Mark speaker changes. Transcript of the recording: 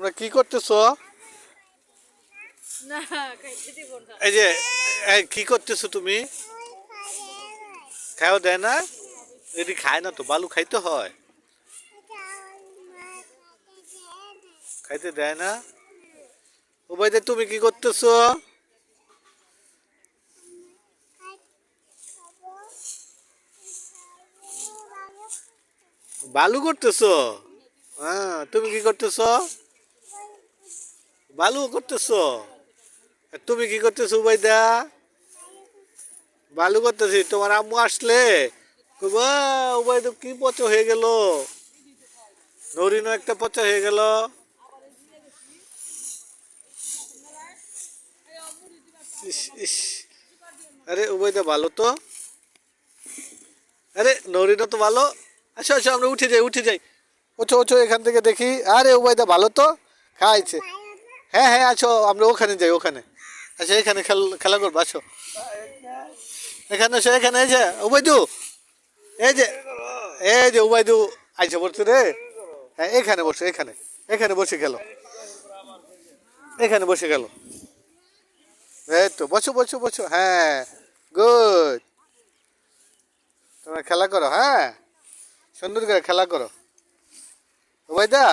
Speaker 1: তোমরা কি করতেছো?
Speaker 2: না খাইতে দিব না।
Speaker 1: এই যে কি করতেছো তুমি? খাও দেয় না? এটি খায় না তো, বালু খাইতে হয়, খাইতে দেয় না। উবাইদা তুমি কি করতেছো? বালু করতেছো? হ্যাঁ, তুমি কি করতেছো? বালু করতেছো? আর তুমি কি করতেছো উবাইদা? বালু করতেছি। তোমার আম্মু আসলে কইবা উবাইদা কি পচা হয়ে গেল, নরিনও একটা পচা হয়ে গেল। ইস ইস, আরে উবাইদা ভালো তো, আরে নরিনও তো ভালো। আসো আসো আমরা উঠে যাই, উঠে যাই। ওছো ওছো এখান থেকে দেখি। আরে উবাইদা ভালো তো, খাইছে। হ্যাঁ হ্যাঁ, আছো, আমরা ওখানে যাই, ওখানে। আচ্ছা এখানে খেলা করবো, আসো এখানে, আসো এখানে। এই যে উবাইদু, এই যে উবাইদু আইসা পড়ছে রে। হ্যাঁ এখানে বসে, এখানে এখানে বসে গেল, এখানে বসে গেল। এই তো বসো বসো বসো, হ্যাঁ গুড। তোমরা খেলা করো, হ্যাঁ সুন্দর করে খেলা করো উবাইদা।